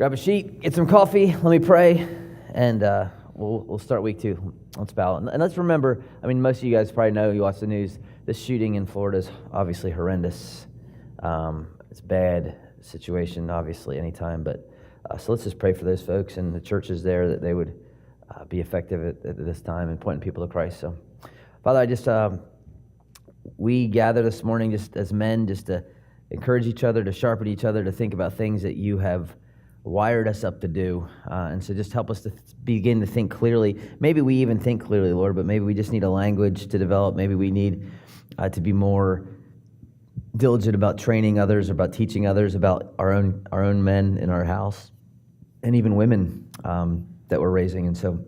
Grab a sheet, get some coffee, let me pray, and we'll start week 2. Let's bow. And let's remember, most of you guys probably know, you watch the news, this shooting in Florida is obviously horrendous. It's a bad situation, obviously, anytime, but so let's just pray for those folks and the churches there that they would be effective at this time and pointing people to Christ. So, Father, we gather this morning just as men, just to encourage each other, to sharpen each other, to think about things that you have wired us up to do. And so just help us to begin to think clearly. Maybe we even think clearly, Lord, but maybe we just need a language to develop. Maybe we need to be more diligent about training others, about teaching others about our own men in our house, and even women that we're raising. And so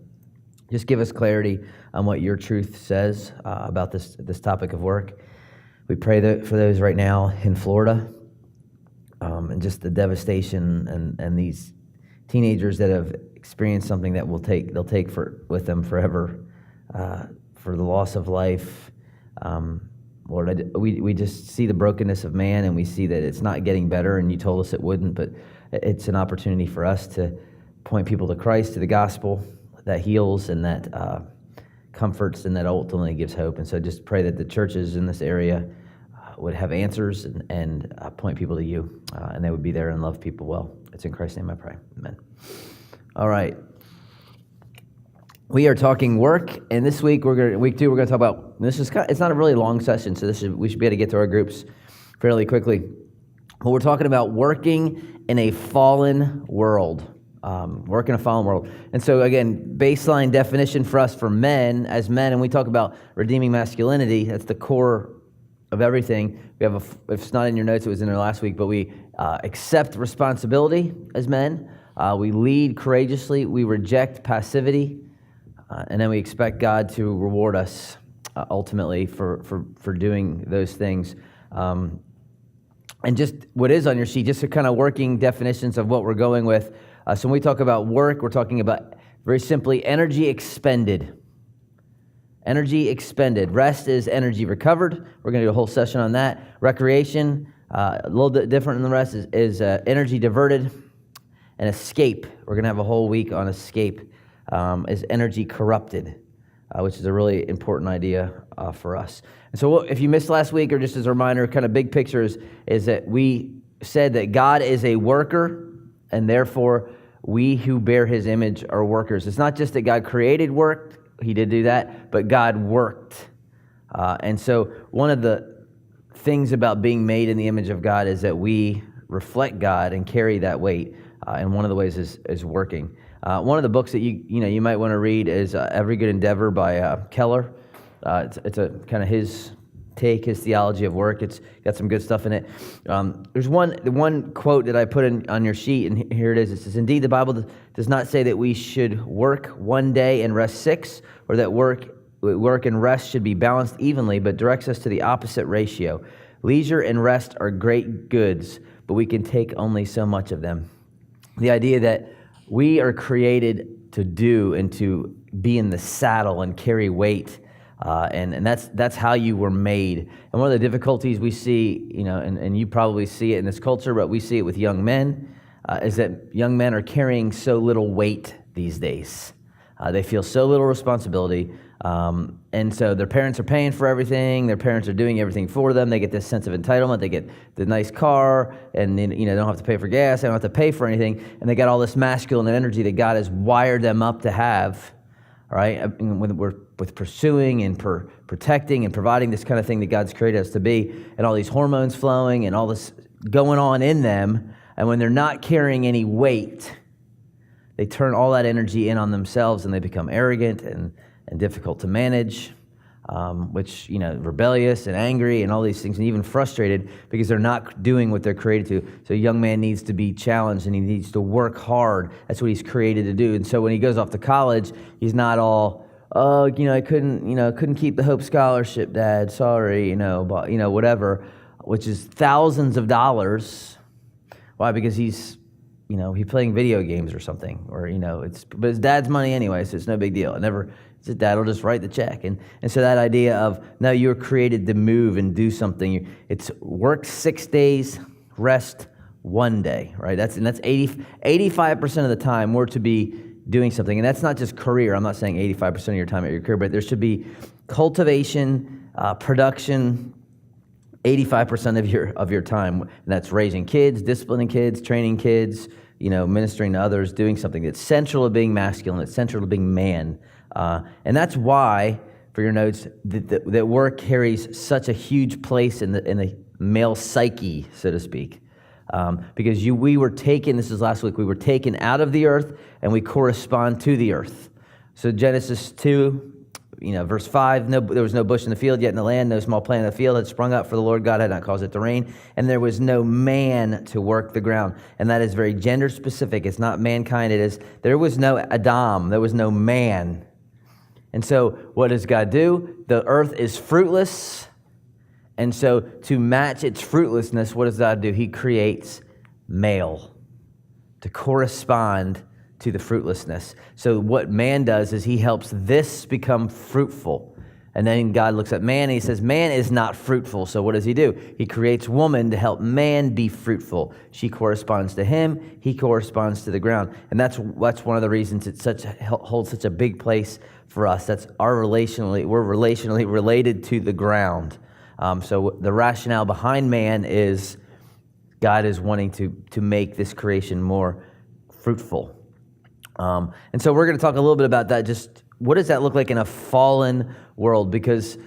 just give us clarity on what your truth says about this topic of work. We pray that for those right now in Florida, and just the devastation and these teenagers that have experienced something that they'll take with them forever, for the loss of life. Lord, we just see the brokenness of man, and we see that it's not getting better, and you told us it wouldn't, but it's an opportunity for us to point people to Christ, to the gospel that heals and that comforts and that ultimately gives hope. And so just pray that the churches in this area would have answers and point people to you, and they would be there and love people well. It's in Christ's name I pray. Amen. All right. We are talking work, and this week, week 2, we're going to talk about, it's not a really long session, so we should be able to get to our groups fairly quickly. But we're talking about working in a fallen world. Work in a fallen world. And so again, baseline definition for us, for men, as men, and we talk about redeeming masculinity, that's the core of everything. We have if it's not in your notes, it was in there last week, but we accept responsibility as men. We lead courageously. We reject passivity. And then we expect God to reward us ultimately for doing those things. And just what is on your sheet, just a kind of working definitions of what we're going with. So when we talk about work, we're talking about, very simply, energy expended. Energy expended. Rest is energy recovered. We're going to do a whole session on that. Recreation, a little bit different than the rest, is energy diverted. And escape, we're going to have a whole week on escape, is energy corrupted, which is a really important idea for us. And so if you missed last week, or just as a reminder, kind of big picture is that we said that God is a worker, and therefore we who bear his image are workers. It's not just that God created work, he did do that, but God worked. And so one of the things about being made in the image of God is that we reflect God and carry that weight. And one of the ways is working. One of the books that you might want to read is Every Good Endeavor by Keller. It's a kind of his theology of work. It's got some good stuff in it. There's one quote that I put on your sheet, and here it is. It says, "Indeed, the Bible does not say that we should work one day and rest 6, or that work and rest should be balanced evenly, but directs us to the opposite ratio. Leisure and rest are great goods, but we can take only so much of them." The idea that we are created to do and to be in the saddle and carry weight, and that's how you were made. And one of the difficulties we see, and you probably see it in this culture, but we see it with young men, is that young men are carrying so little weight these days. They feel so little responsibility, and so their parents are paying for everything. Their parents are doing everything for them. They get this sense of entitlement. They get the nice car, and they don't have to pay for gas. They don't have to pay for anything, and they got all this masculine energy that God has wired them up to have. All right, with pursuing and protecting and providing this kind of thing that God's created us to be, and all these hormones flowing and all this going on in them, and when they're not carrying any weight, they turn all that energy in on themselves, and they become arrogant and difficult to manage, which, rebellious and angry and all these things, and even frustrated because they're not doing what they're created to. So a young man needs to be challenged, and he needs to work hard. That's what he's created to do. And so when he goes off to college, he's not all, I couldn't keep the Hope Scholarship, Dad, sorry, but, whatever, which is thousands of dollars. Why? Because he's playing video games or something, or, but it's dad's money anyway, so it's no big deal. His dad will just write the check. And so that idea of, no, you were created to move and do something. It's work 6 days, rest one day, right? That's 85% of the time we're to be doing something. And that's not just career. I'm not saying 85% of your time at your career, but there should be cultivation, production, 85% of your time. And that's raising kids, disciplining kids, training kids, ministering to others, doing something that's central to being masculine, that's central to being man. And that's why, for your notes, that work carries such a huge place in the male psyche, so to speak. Because we were taken, this is last week, we were taken out of the earth and we correspond to the earth. So Genesis 2, verse 5, there was no bush in the field yet in the land, no small plant in the field had sprung up, for the Lord God had not caused it to rain, and there was no man to work the ground. And that is very gender specific. It's not mankind. There was no Adam. There was no man. And so what does God do? The earth is fruitless. And so to match its fruitlessness, what does God do? He creates male to correspond to the fruitlessness. So what man does is he helps this become fruitful. And then God looks at man and he says, man is not fruitful. So what does he do? He creates woman to help man be fruitful. She corresponds to him. He corresponds to the ground. And that's one of the reasons it holds such a big place for us. That's we're relationally related to the ground. So the rationale behind man is God is wanting to make this creation more fruitful. And so we're going to talk a little bit about that. Just what does that look like in a fallen world? Because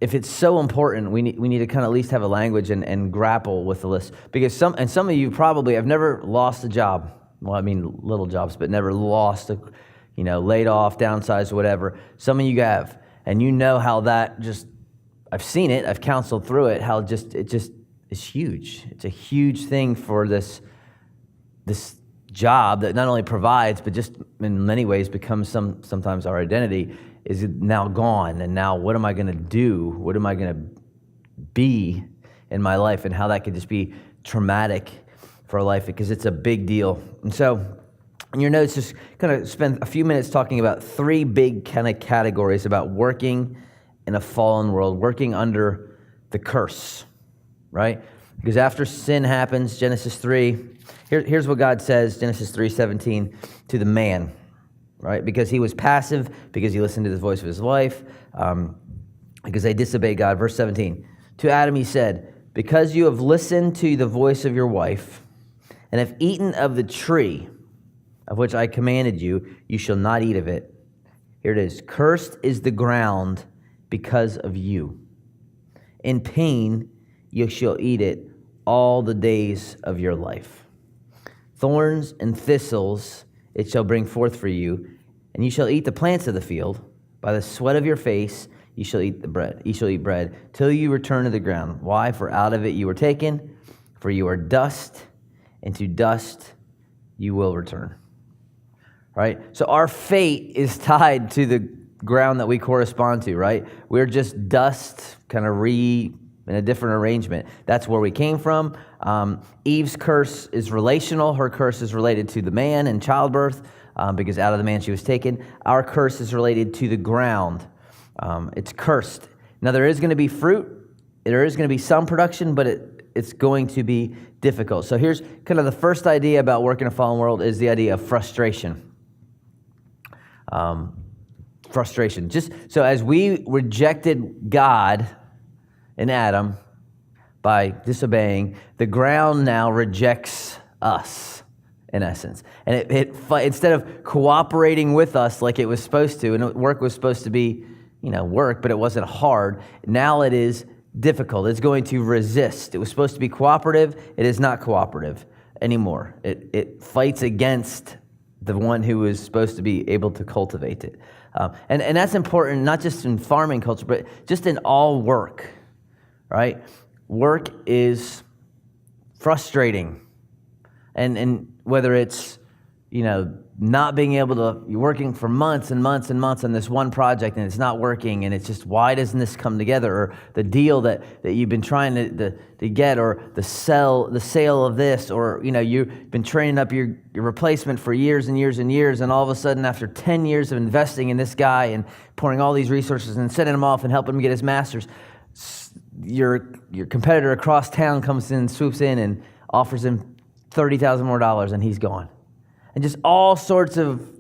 if it's so important, we need to kind of at least have a language and grapple with the list. Because some of you probably have never lost a job. Well, I mean little jobs, but never lost laid off, downsized, whatever. Some of you have, and you know how that just. I've seen it. I've counseled through it. How it just is huge. It's a huge thing for this job that not only provides, but just in many ways becomes sometimes our identity, is now gone. And now what am I going to do? What am I going to be in my life? And how that could just be traumatic for our life, because it's a big deal. And so in your notes, just kind of spend a few minutes talking about three big kind of categories about working in a fallen world, working under the curse, right? Because after sin happens, Genesis 3, here's what God says, Genesis 3:17, to the man, right? Because he was passive, because he listened to the voice of his wife, because they disobeyed God. Verse 17, to Adam he said, because you have listened to the voice of your wife and have eaten of the tree of which I commanded you, you shall not eat of it. Here it is, cursed is the ground because of you. In pain you shall eat it all the days of your life. Thorns and thistles it shall bring forth for you, and you shall eat the plants of the field. By the sweat of your face you shall eat the bread. You shall eat bread till you return to the ground. Why? For out of it you were taken, for you are dust, and to dust you will return. Right? So our fate is tied to the ground that we correspond to, right? We're just dust, kind of in a different arrangement. That's where we came from. Eve's curse is relational. Her curse is related to the man and childbirth, because out of the man she was taken. Our curse is related to the ground. It's cursed. Now there is going to be fruit. There is going to be some production, but it's going to be difficult. So here's kind of the first idea about working in a fallen world is the idea of frustration. Frustration. Just so as we rejected God and Adam by disobeying, the ground now rejects us, in essence. And it instead of cooperating with us like it was supposed to, and work was supposed to be, work, but it wasn't hard, now it is difficult. It's going to resist. It was supposed to be cooperative. It is not cooperative anymore. It fights against the one who is supposed to be able to cultivate it. And that's important, not just in farming culture, but just in all work, right? Work is frustrating. And whether it's, not being able to, you're working for months and months and months on this one project and it's not working, and it's just, why doesn't this come together? Or the deal that you've been trying to get, or the sale of this, or you've been training up your replacement for years and years and years, and all of a sudden after 10 years of investing in this guy and pouring all these resources and sending him off and helping him get his master's, your competitor across town comes in, swoops in and offers him $30,000 more and he's gone. And just all sorts of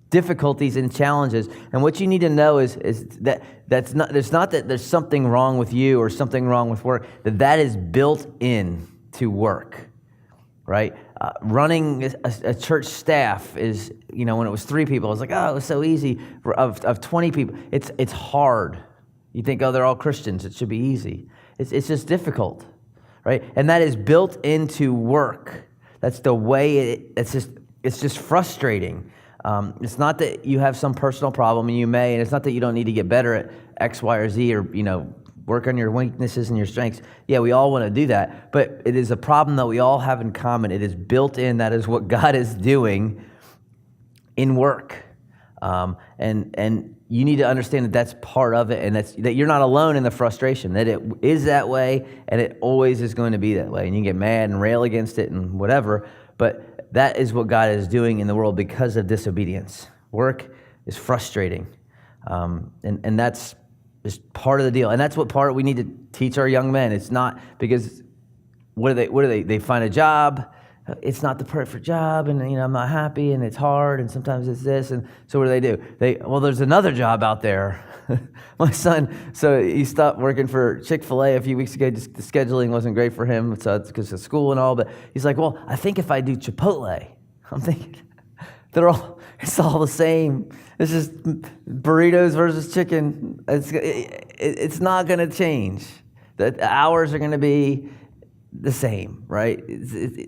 difficulties and challenges. And what you need to know is that it's not that there's something wrong with you or something wrong with work, that is built in to work, right? Running a church staff is, when it was 3 people, I was like, oh, it was so easy. Of 20 people, it's hard. You think, oh, they're all Christians, it should be easy. It's just difficult, right? And that is built into work. That's the way it's just frustrating. It's not that you have some personal problem, and you may, and it's not that you don't need to get better at X, Y, or Z, or, work on your weaknesses and your strengths. Yeah, we all want to do that, but it is a problem that we all have in common. It is built in. That is what God is doing in work. And you need to understand that that's part of it, and that you're not alone in the frustration, that it is that way, and it always is going to be that way. And you can get mad and rail against it and whatever, but that is what God is doing in the world because of disobedience. Work is frustrating, and that's just part of the deal. And that's what part we need to teach our young men. It's not because what do they? They find a job. It's not the perfect job, and I'm not happy, and it's hard, and sometimes it's this, and so what do? There's another job out there. My son, so he stopped working for Chick-fil-A a few weeks ago. Just the scheduling wasn't great for him, so it's because of school and all. But he's like, well, I think if I do Chipotle, I'm thinking it's all the same. It's just burritos versus chicken. It's not going to change. The hours are going to be the same, right?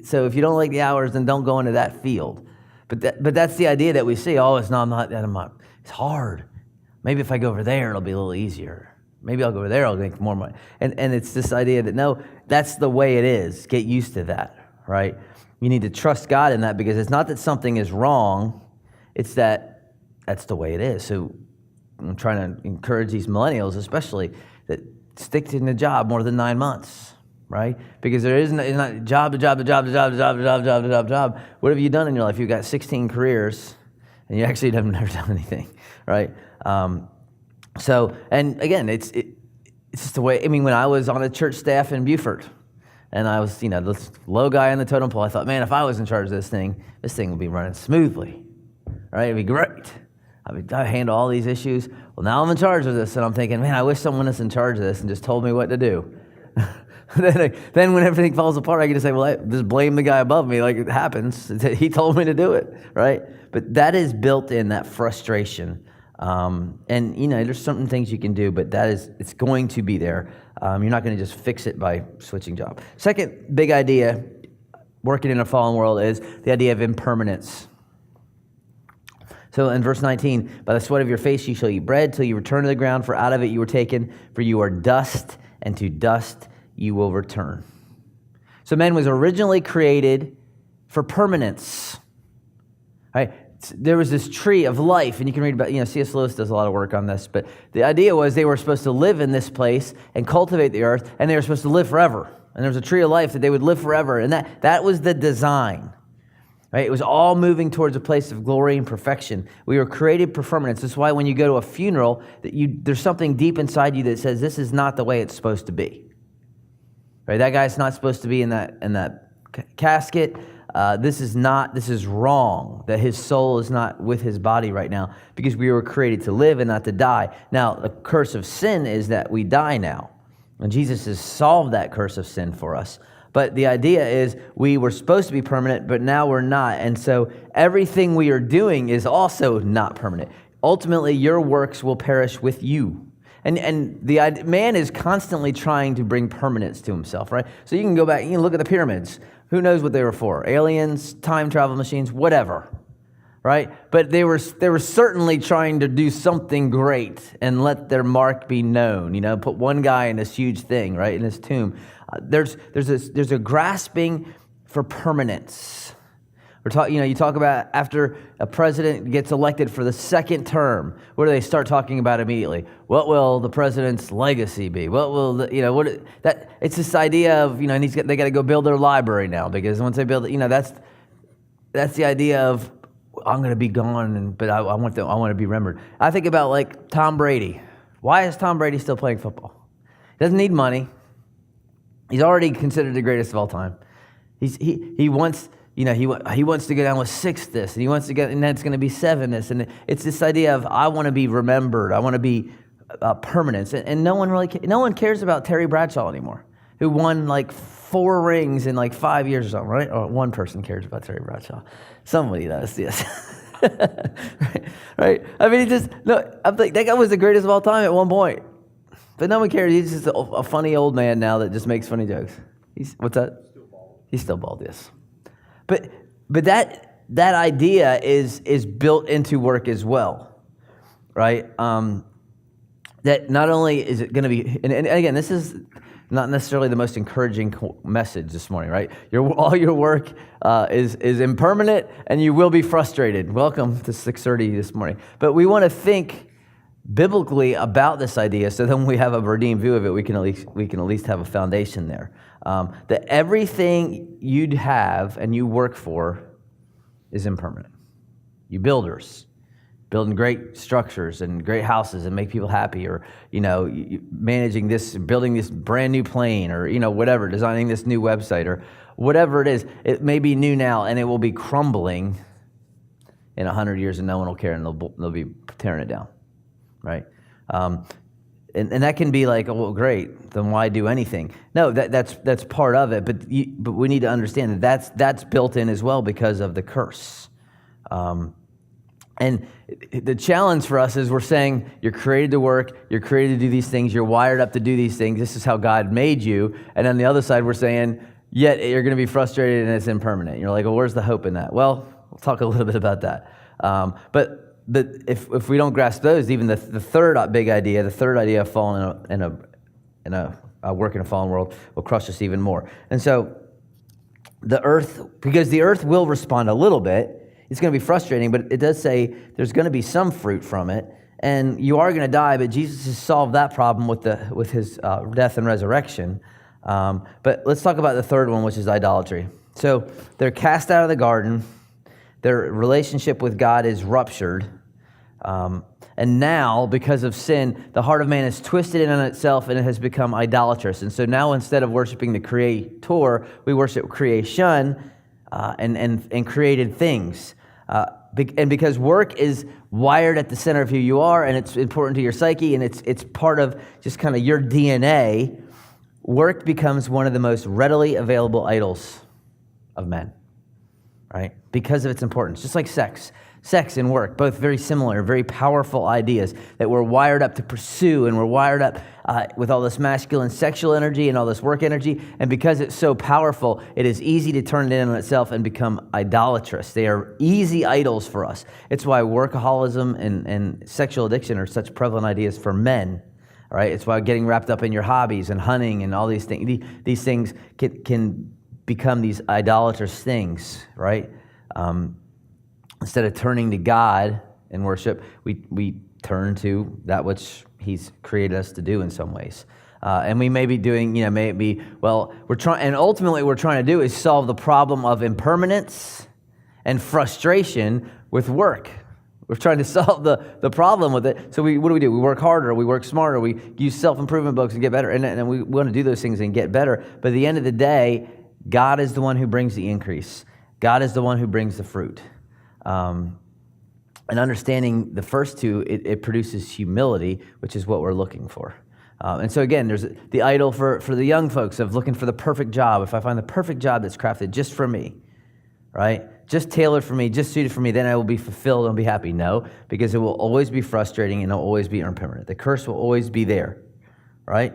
So if you don't like the hours, then don't go into that field. But that's the idea that we see. Oh, it's hard. Maybe if I go over there, it'll be a little easier. Maybe I'll go over there, I'll make more money. And it's this idea that, no, that's the way it is. Get used to that, right? You need to trust God in that, because it's not that something is wrong. It's that's the way it is. So I'm trying to encourage these millennials, especially, that stick in the job more than 9 months, right? Because it's not job to job to job to job to job to job to job to job to job. What have you done in your life? You've got 16 careers, and you actually have never done anything, right? So, and again, it's just the way. When I was on a church staff in Beaufort, and I was, this low guy on the totem pole, I thought, man, if I was in charge of this thing would be running smoothly, right? It'd be great. I handle all these issues. Well, now I'm in charge of this, and I'm thinking, man, I wish someone was in charge of this and just told me what to do. Then when everything falls apart, I can just say, well, just blame the guy above me, like it happens. He told me to do it, right? But that is built in, that frustration. And, there's certain things you can do, but it's going to be there. You're not going to just fix it by switching job. Second big idea, working in a fallen world, is the idea of impermanence. So in verse 19, by the sweat of your face you shall eat bread till you return to the ground, for out of it you were taken, for you are dust, and to dust you will return. So man was originally created for permanence. Right? There was this tree of life, and you can read about, C.S. Lewis does a lot of work on this, but the idea was they were supposed to live in this place and cultivate the earth, and they were supposed to live forever. And there was a tree of life that they would live forever, and that was the design. Right? It was all moving towards a place of glory and perfection. We were created for permanence. That's why when you go to a funeral, there's something deep inside you that says this is not the way it's supposed to be. Right? That guy's not supposed to be in that casket. This is wrong, that his soul is not with his body right now, because we were created to live and not to die. Now, the curse of sin is that we die now. And Jesus has solved that curse of sin for us. But the idea is we were supposed to be permanent, but now we're not. And so everything we are doing is also not permanent. Ultimately, your works will perish with you. And the man is constantly trying to bring permanence to himself, right? So you can go back, you can look at the pyramids. Who knows what they were for? Aliens, time travel machines, whatever, right? But they were certainly trying to do something great and let their mark be known. Put one guy in this huge thing, right, in this tomb. There's a grasping for permanence. You talk about after a president gets elected for the second term, what do they start talking about immediately? What will the president's legacy be? What will it's this idea of, they got to go build their library now, because once they build it, that's the idea of, I'm going to be gone, but I want to be remembered. I think about like Tom Brady. Why is Tom Brady still playing football? He doesn't need money. He's already considered the greatest of all time. He wants, he wants to go down with 6 this, and he wants to get, and then it's going to be 7 this, and it's this idea of I want to be remembered, I want to be permanence, and no one cares about Terry Bradshaw anymore, who won like 4 rings in like 5 years or something, right? Or one person cares about Terry Bradshaw, somebody does, yes. right? I mean, I'm like, that guy was the greatest of all time at one point. But no one cares. He's just a funny old man now that just makes funny jokes. What's that? Still bald. He's still bald, yes. But that idea is built into work as well, right? That not only is it going to be, and again, this is not necessarily the most encouraging message this morning, right? All your work is impermanent, and you will be frustrated. Welcome to 6:30 this morning. But we want to think biblically about this idea, so then when we have a redeemed view of it, we can at least have a foundation there. That everything you'd have and you work for is impermanent. You builders, building great structures and great houses and make people happy, or managing this, building this brand new plane, or whatever, designing this new website, or whatever it is. It may be new now, and it will be crumbling in 100 years, and no one will care, and they'll be tearing it down, right? And that can be like, oh, well, great, then why do anything? No, that's part of it, but we need to understand that that's built in as well because of the curse. And the challenge for us is we're saying you're created to work, you're created to do these things, you're wired up to do these things, this is how God made you. And on the other side, we're saying, yet you're going to be frustrated and it's impermanent. You're like, well, where's the hope in that? Well, we'll talk a little bit about that. But if we don't grasp those, even the third big idea, the third idea of falling in a work in a fallen world will crush us even more. And so because the earth will respond a little bit, it's going to be frustrating, but it does say there's going to be some fruit from it, and you are going to die, but Jesus has solved that problem with his death and resurrection. But let's talk about the third one, which is idolatry. So they're cast out of the garden. Their relationship with God is ruptured. And now, because of sin, the heart of man is twisted in on itself, and it has become idolatrous. And so now, instead of worshiping the Creator, we worship creation and created things. And because work is wired at the center of who you are, and it's important to your psyche, and it's part of just kind of your DNA, work becomes one of the most readily available idols of men, right? Because of its importance, just like sex. Sex and work, both very similar, very powerful ideas that we're wired up to pursue, and we're wired up with all this masculine sexual energy and all this work energy, and because it's so powerful, it is easy to turn it in on itself and become idolatrous. They are easy idols for us. It's why workaholism and sexual addiction are such prevalent ideas for men, right? It's why getting wrapped up in your hobbies and hunting and all these things, these things can become these idolatrous things, right? Instead of turning to God in worship, we turn to that which He's created us to do in some ways. And we may be doing, may it be, ultimately what we're trying to do is solve the problem of impermanence and frustration with work. We're trying to solve the problem with it. So what do? We work harder, we work smarter, we use self-improvement books and get better, and we want to do those things and get better. But at the end of the day, God is the one who brings the increase. God is the one who brings the fruit. And understanding the first two, it produces humility, which is what we're looking for. And so again, there's the idol for the young folks of looking for the perfect job. If I find the perfect job that's crafted just for me, right? Just tailored for me, just suited for me, then I will be fulfilled and be happy. No, because it will always be frustrating and it'll always be impermanent. The curse will always be there, right?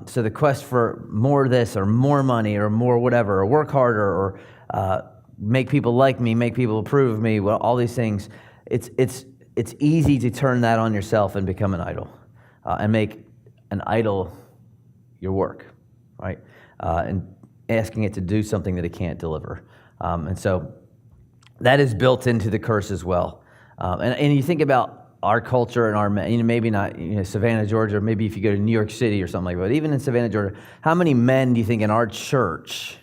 So the quest for more of this or more money or more whatever, or work harder or make people like me, make people approve of me, well, all these things, it's easy to turn that on yourself and become an idol, and make an idol your work, right? And asking it to do something that it can't deliver. And so that is built into the curse as well. And you think about our culture and our men, maybe not Savannah, Georgia, or maybe if you go to New York City or something like that, but even in Savannah, Georgia, how many men do you think in our church,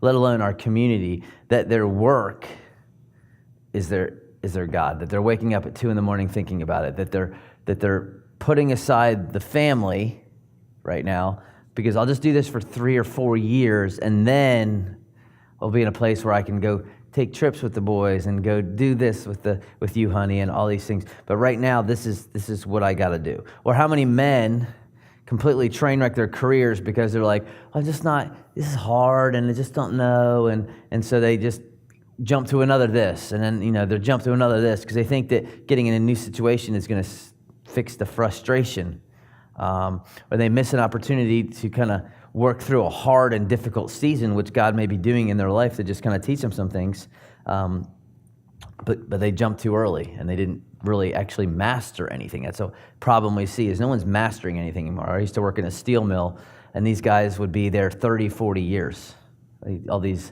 let alone our community, that their work is their God, that they're waking up at 2 a.m. thinking about it, that they're putting aside the family right now because I'll just do this for 3 or 4 years and then I'll be in a place where I can go take trips with the boys and go do this with you, honey, and all these things. But right now, this is what I got to do. Or how many men completely train wreck their careers because they're like, I'm just not, this is hard, and they just don't know, and so they just jump to another this, and then they jump to another this because they think that getting in a new situation is going to fix the frustration, or they miss an opportunity to kind of work through a hard and difficult season, which God may be doing in their life to just kind of teach them some things. But they jumped too early, and they didn't really actually master anything. That's a problem we see, is no one's mastering anything anymore. I used to work in a steel mill, and these guys would be there 30, 40 years. All these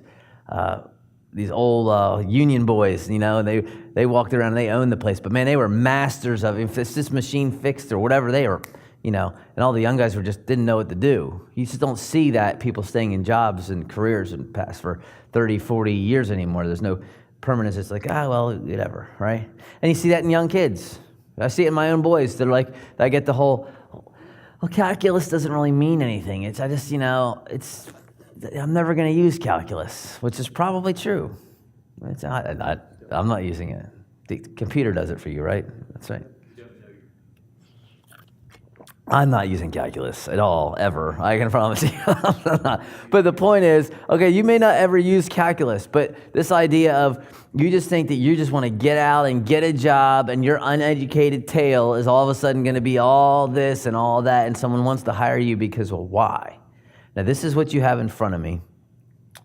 old union boys, they walked around and they owned the place. But man, they were masters of it. If it's this machine fixed or whatever, they were, and all the young guys didn't know what to do. You just don't see that people staying in jobs and careers and past for 30, 40 years anymore. There's no permanence. It's like, well, whatever, right? And you see that in young kids. I see it in my own boys. They're like, I get the whole, calculus doesn't really mean anything. I'm never going to use calculus, which is probably true. I'm not using it. The computer does it for you, right? That's right. I'm not using calculus at all, ever. I can promise you. But the point is, you may not ever use calculus, but this idea of you just think that you just want to get out and get a job, and your uneducated tail is all of a sudden going to be all this and all that, and someone wants to hire you because, why? Now, this is what you have in front of me.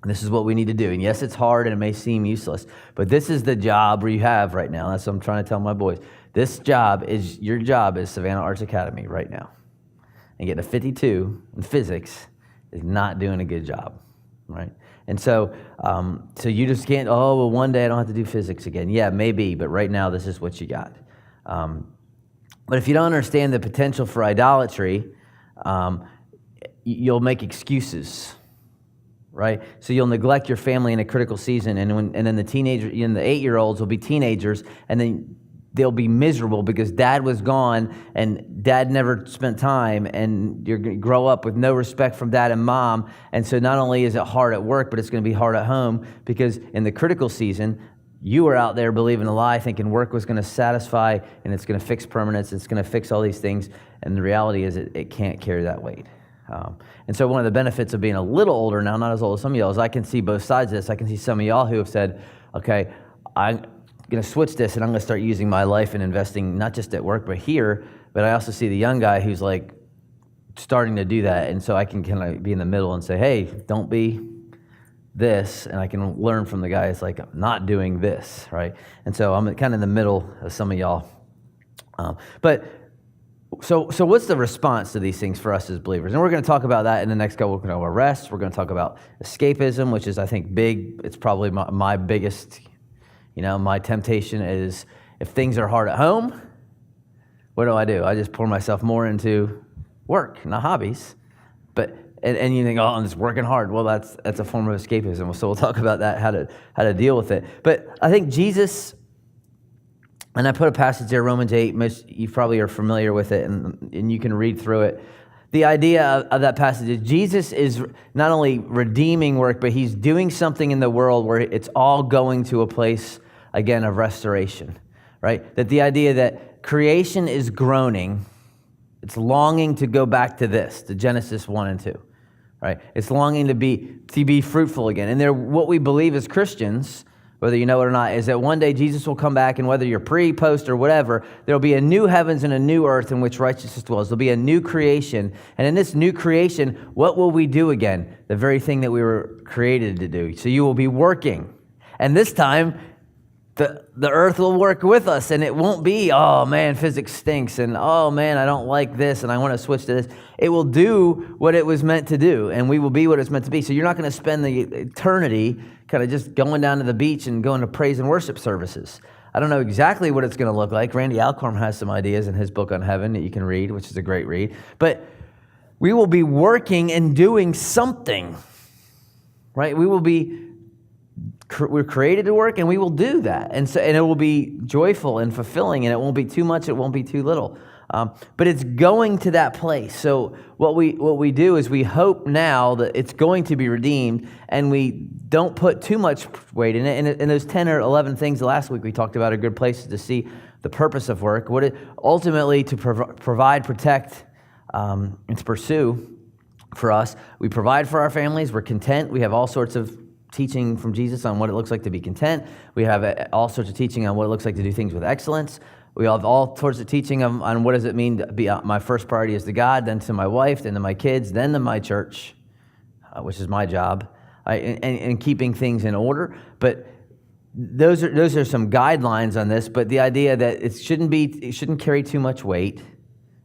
This is what we need to do. And yes, it's hard and it may seem useless, but this is the job you have right now. That's what I'm trying to tell my boys. Your job is Savannah Arts Academy right now. And getting a 52 in physics is not doing a good job, right? And so you just can't, one day I don't have to do physics again. Yeah, maybe, but right now this is what you got. But if you don't understand the potential for idolatry, you'll make excuses, right? So you'll neglect your family in a critical season, and then the 8-year-olds will be teenagers, and then they'll be miserable because dad was gone and dad never spent time, and you're going to grow up with no respect from dad and mom. And so not only is it hard at work, but it's going to be hard at home, because in the critical season, you were out there believing a lie, thinking work was going to satisfy and it's going to fix permanence, it's going to fix all these things. And the reality is it can't carry that weight. And so one of the benefits of being a little older now, not as old as some of y'all, is I can see both sides of this. I can see some of y'all who have said, okay, I'm going to switch this and I'm going to start using my life and investing not just at work but here. But I also see the young guy who's like starting to do that, and so I can kind of be in the middle and say, hey, don't be this, and I can learn from the guy that's like not doing this, right? And so I'm kind of in the middle of some of y'all. So what's the response to these things for us as believers? And we're going to talk about that in the next couple. We're going to rest. We're going to talk about escapism, which is, I think, big. It's probably my biggest, my temptation is, if things are hard at home, what do? I just pour myself more into work, not hobbies. And you think, I'm just working hard. Well, that's a form of escapism. So we'll talk about that, how to deal with it. But I think Jesus, and I put a passage there, Romans 8. You probably are familiar with it, and you can read through it. The idea of that passage is Jesus is not only redeeming work, but he's doing something in the world where it's all going to a place, again, of restoration, right? That the idea that creation is groaning, it's longing to go back to this, to Genesis 1 and 2, right? It's longing to be fruitful again. And what we believe as Christians, whether you know it or not, is that one day Jesus will come back, and whether you're pre, post, or whatever, there'll be a new heavens and a new earth in which righteousness dwells. There'll be a new creation. And in this new creation, what will we do again? The very thing that we were created to do. So you will be working. And this time, the earth will work with us, and it won't be, oh man, physics stinks, and oh man, I don't like this, and I want to switch to this. It will do what it was meant to do, and we will be what it's meant to be. So you're not going to spend the eternity kind of just going down to the beach and going to praise and worship services. I don't know exactly what it's going to look like. Randy Alcorn has some ideas in his book on heaven that you can read, which is a great read. But we will be working and doing something, right? We're created to work, and we will do that, and it will be joyful and fulfilling, and it won't be too much, it won't be too little. But it's going to that place. So what we do is we hope now that it's going to be redeemed, and we don't put too much weight in it. And those 10 or 11 things last week we talked about are good places to see the purpose of work. What it ultimately to provide, protect, and to pursue for us. We provide for our families. We're content. We have all sorts of teaching from Jesus on what it looks like to be content. We have all sorts of teaching on what it looks like to do things with excellence. We have all sorts of teaching on what does it mean to be my first priority is to God, then to my wife, then to my kids, then to my church, which is my job, and keeping things in order. But those are some guidelines on this. But the idea that it shouldn't carry too much weight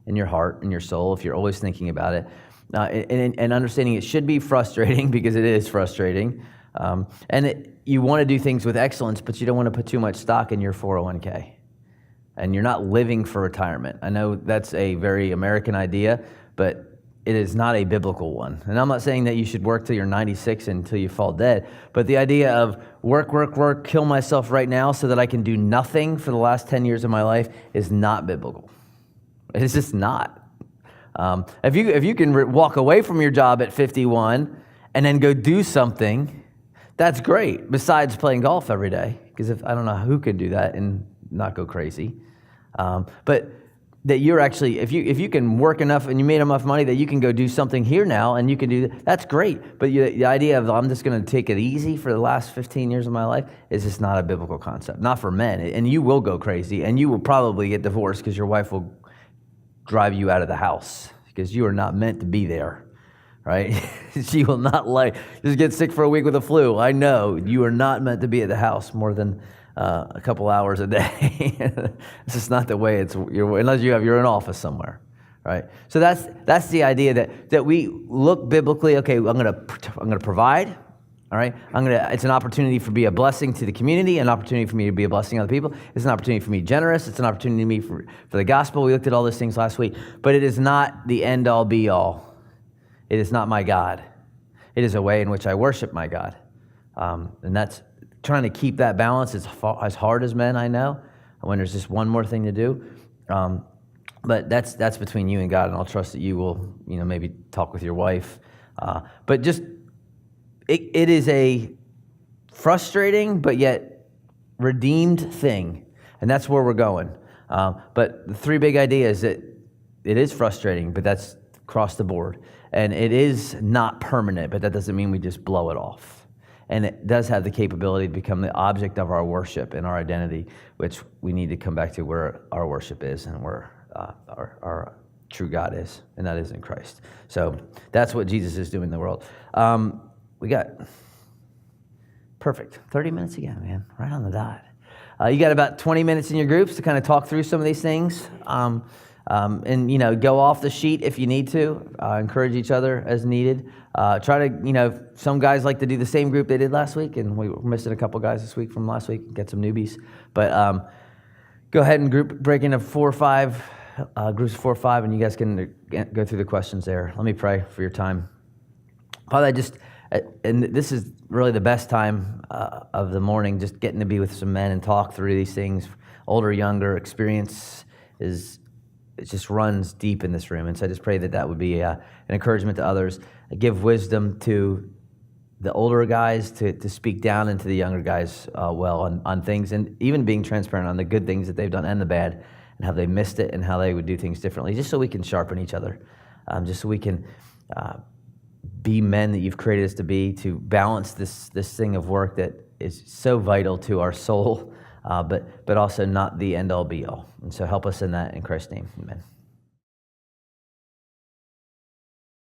in your heart and your soul if you're always thinking about it, and understanding it should be frustrating because it is frustrating. You want to do things with excellence, but you don't want to put too much stock in your 401k. And you're not living for retirement. I know that's a very American idea, but it is not a biblical one. And I'm not saying that you should work till you're 96 until you fall dead, but the idea of work, kill myself right now so that I can do nothing for the last 10 years of my life is not biblical. It's just not. If you can walk away from your job at 51 and then go do something, that's great, besides playing golf every day, because I don't know who could do that and not go crazy. But that you're actually, if you can work enough and you made enough money that you can go do something here now and you can do that's great. But the idea of I'm just going to take it easy for the last 15 years of my life is just not a biblical concept, not for men. And you will go crazy, and you will probably get divorced because your wife will drive you out of the house because you are not meant to be there, right? She will not just get sick for a week with a flu. I know you are not meant to be at the house more than a couple hours a day. It's just not the way unless you have your own office somewhere, right? So that's the idea that we look biblically. Okay, I'm gonna provide. All right, it's an opportunity for be a blessing to the community, an opportunity for me to be a blessing to other people. It's an opportunity for me to be generous. It's an opportunity to me for the gospel. We looked at all those things last week, but it is not the end all be all. It is not my God. It is a way in which I worship my God, and that's trying to keep that balance as hard as men, I know, when there's just one more thing to do. But that's between you and God, and I'll trust that you will, maybe talk with your wife. But just, it is a frustrating but yet redeemed thing, and that's where we're going. But the three big ideas that it is frustrating, but that's across the board. And it is not permanent, but that doesn't mean we just blow it off. And it does have the capability to become the object of our worship and our identity, which we need to come back to where our worship is and where our true God is, and that is in Christ. So that's what Jesus is doing in the world. We got perfect 30 minutes again, man, right on the dot. You got about 20 minutes in your groups to kind of talk through some of these things. And go off the sheet if you need to. Encourage each other as needed. Try to, some guys like to do the same group they did last week, and we were missing a couple guys this week from last week. Get some newbies, but go ahead and break into 4 or 5 groups of 4 or 5, and you guys can go through the questions there. Let me pray for your time. Father, and this is really the best time of the morning, just getting to be with some men and talk through these things. Older, younger, experience it just runs deep in this room. And so I just pray that would be an encouragement to others. Give wisdom to the older guys to speak down into the younger guys on things, and even being transparent on the good things that they've done and the bad, and how they missed it and how they would do things differently, just so we can sharpen each other, just so we can be men that you've created us to be, to balance this thing of work that is so vital to our soul, but also not the end-all, be-all. And so help us in that, in Christ's name, amen.